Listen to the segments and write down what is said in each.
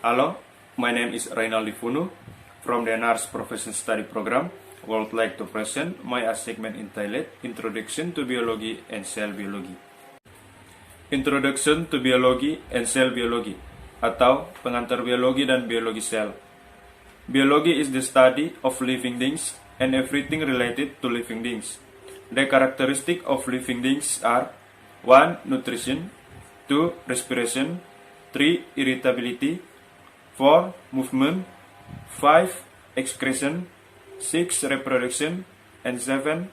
Hello, my name is Reynaldi Funu from the NARS Profession Study Program. I would like to present my assignment entitled Introduction to Biology and Cell Biology. Introduction to Biology and Cell Biology atau pengantar biologi dan biologi sel. Biology is the study of living things and everything related to living things. The characteristics of living things are 1. Nutrition, 2. Respiration, 3. Irritability, 4. Movement, 5. Excretion, 6. Reproduction, and 7.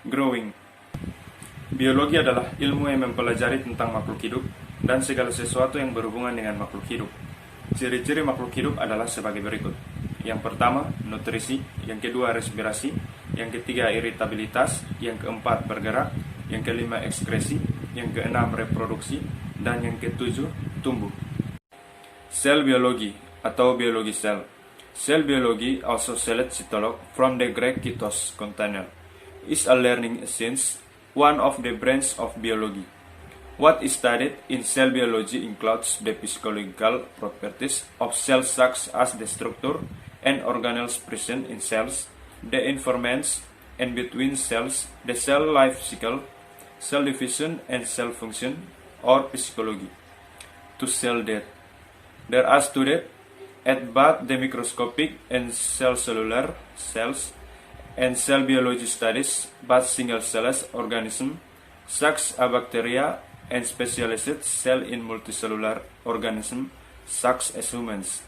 Growing. Biologi adalah ilmu yang mempelajari tentang makhluk hidup dan segala sesuatu yang berhubungan dengan makhluk hidup. Ciri-ciri makhluk hidup adalah sebagai berikut. Yang pertama, nutrisi. Yang kedua, respirasi. Yang ketiga, iritabilitas. Yang keempat, bergerak. Yang kelima, ekskresi. Yang keenam, reproduksi. Dan yang ketujuh, tumbuh. Sel biologi atau biologi sel. Cell biology, also called cytology from the Greek kytos, container, is a learning science, one of the branches of biology. What is studied in cell biology includes the physiological properties of cells such as the structure and organelles present in cells, the informations in between cells, the cell life cycle, cell division and cell function, or physiology. To cell death. There are studied at both the microscopic and cellular cells and cell biology studies both single-celled organisms such as bacteria and specialized cell in multicellular organisms such as humans.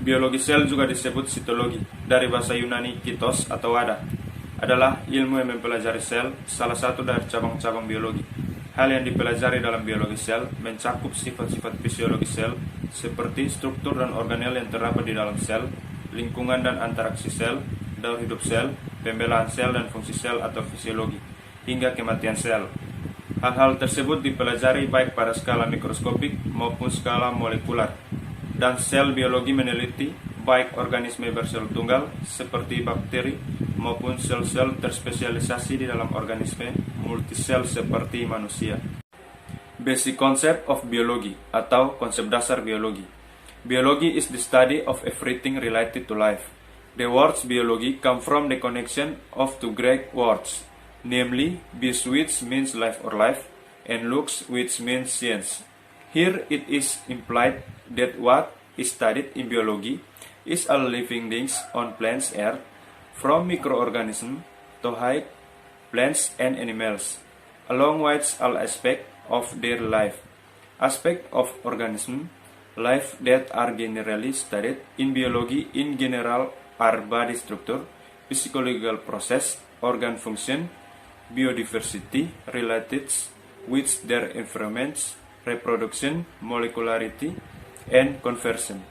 Biologi sel juga disebut sitologi dari bahasa Yunani kytos atau wadah. Adalah ilmu yang mempelajari sel, salah satu dari cabang-cabang biologi. Hal yang dipelajari dalam biologi sel mencakup sifat-sifat fisiologi sel seperti struktur dan organel yang terdapat di dalam sel, lingkungan dan interaksi sel, daur hidup sel, pembelahan sel dan fungsi sel atau fisiologi, hingga kematian sel. Hal-hal tersebut dipelajari baik pada skala mikroskopik maupun skala molekular. Dan sel biologi meneliti baik organisme bersel tunggal seperti bakteri maupun sel-sel terspesialisasi di dalam organisme multisel seperti manusia. Basic concept of biology atau konsep dasar biologi. Biology is the study of everything related to life. The words biology come from the connection of two Greek words, namely bis which means life or life and lux which means science. Here it is implied that what is studied in biology is all living things on planet Earth, from microorganisms to high plants and animals, along with all aspects of their life. Aspects of organism life that are generally studied in biology in general are body structure, physiological process, organ function, biodiversity related with their environments, reproduction, molecularity, and conversion.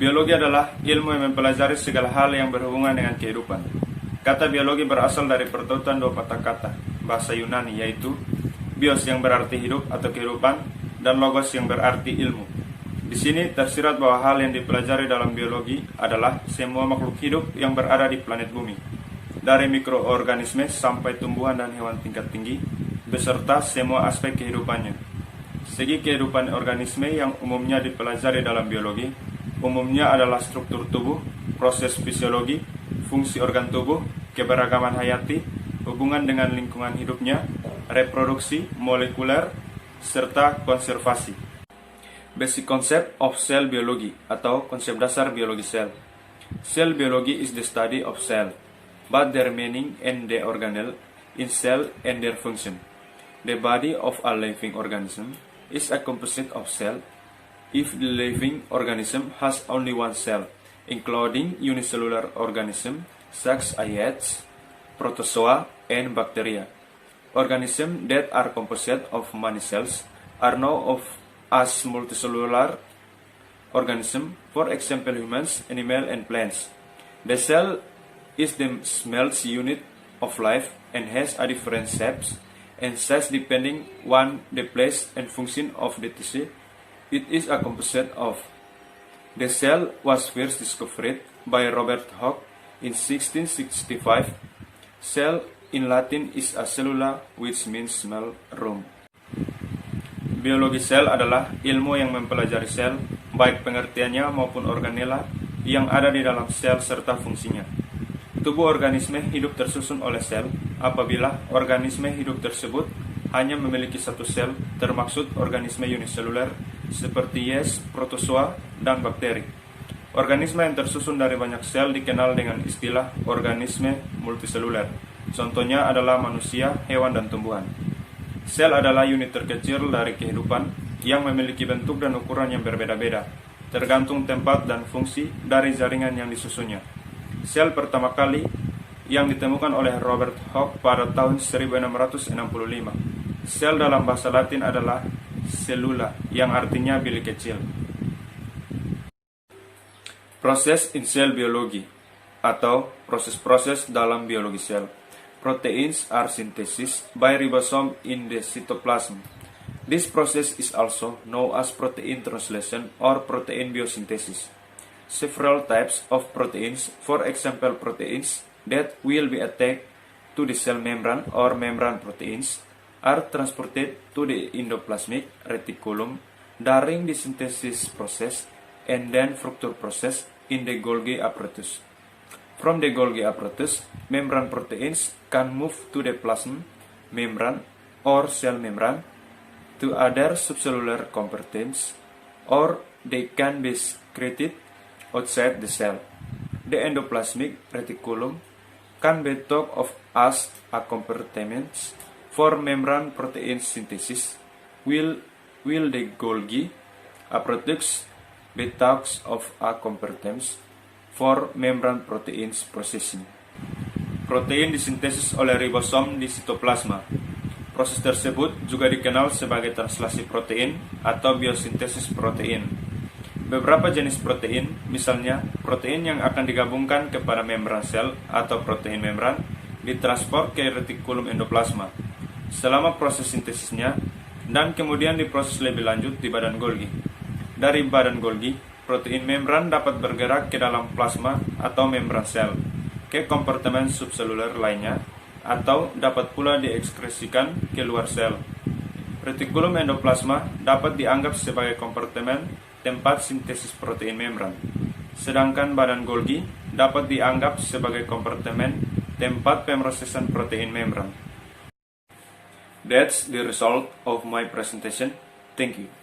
Biologi adalah ilmu yang mempelajari segala hal yang berhubungan dengan kehidupan. Kata biologi berasal dari pertautan dua patah kata bahasa Yunani, yaitu bios yang berarti hidup atau kehidupan dan logos yang berarti ilmu. Di sini tersirat bahwa hal yang dipelajari dalam biologi adalah semua makhluk hidup yang berada di planet bumi, dari mikroorganisme sampai tumbuhan dan hewan tingkat tinggi, beserta semua aspek kehidupannya. Segi kehidupan organisme yang umumnya dipelajari dalam biologi umumnya adalah struktur tubuh, proses fisiologi, fungsi organ tubuh, keberagaman hayati, hubungan dengan lingkungan hidupnya, reproduksi, molekuler, serta konservasi. Basic concept of cell biology atau konsep dasar biologi sel. Cell biology is the study of cell, but their meaning and the organelle in cell and their function. The body of a living organism is a composite of cell. If the living organism has only one cell, including unicellular organisms such as yeast, protozoa, and bacteria. Organisms that are composite of many cells are known as multicellular organisms, for example humans, animals, and plants. The cell is the smallest unit of life and has a different shapes and size depending on the place and function of the tissue. It is a composite of. The cell was first discovered by Robert Hooke in 1665. Cell in Latin is a cellula, which means small room. Biologi sel adalah ilmu yang mempelajari sel, baik pengertiannya maupun organela yang ada di dalam sel serta fungsinya. Tubuh organisme hidup tersusun oleh sel apabila organisme hidup tersebut hanya memiliki satu sel, termaksud organisme uniseluler seperti yeast, protozoa, dan bakteri. Organisme yang tersusun dari banyak sel dikenal dengan istilah organisme multiseluler. Contohnya adalah manusia, hewan, dan tumbuhan. Sel adalah unit terkecil dari kehidupan yang memiliki bentuk dan ukuran yang berbeda-beda, tergantung tempat dan fungsi dari jaringan yang disusunnya. Sel pertama kali yang ditemukan oleh Robert Hooke pada tahun 1665. Sel dalam bahasa Latin adalah cellula, yang artinya bilik kecil. Proses in cell biology atau proses-proses dalam biologi sel. Proteins are synthesized by ribosome in the cytoplasm. This process is also known as protein translation or protein biosynthesis. Several types of proteins, for example proteins that will be attached to the cell membrane or membrane proteins, are transported to the endoplasmic reticulum during the synthesis process and then fructose process in the Golgi apparatus. From the Golgi apparatus, membrane proteins can move to the plasma membrane or cell membrane to other subcellular compartments, or they can be secreted outside the cell. The endoplasmic reticulum can be thought of as a compartment for membrane protein synthesis, while the Golgi apparatus be thought of a compartment for membrane proteins processing. Protein disintesis oleh ribosom di sitoplasma. Proses tersebut juga dikenal sebagai translasi protein atau biosintesis protein. Beberapa jenis protein, misalnya protein yang akan digabungkan kepada membran sel atau protein membran, ditransport ke retikulum endoplasma selama proses sintesisnya dan kemudian diproses lebih lanjut di badan Golgi. Dari badan Golgi, protein membran dapat bergerak ke dalam plasma atau membran sel, ke kompartemen subseluler lainnya, atau dapat pula diekskresikan ke luar sel. Retikulum endoplasma dapat dianggap sebagai kompartemen tempat sintesis protein membran, sedangkan badan Golgi dapat dianggap sebagai kompartemen tempat pemrosesan protein membran. That's the result of my presentation. Thank you.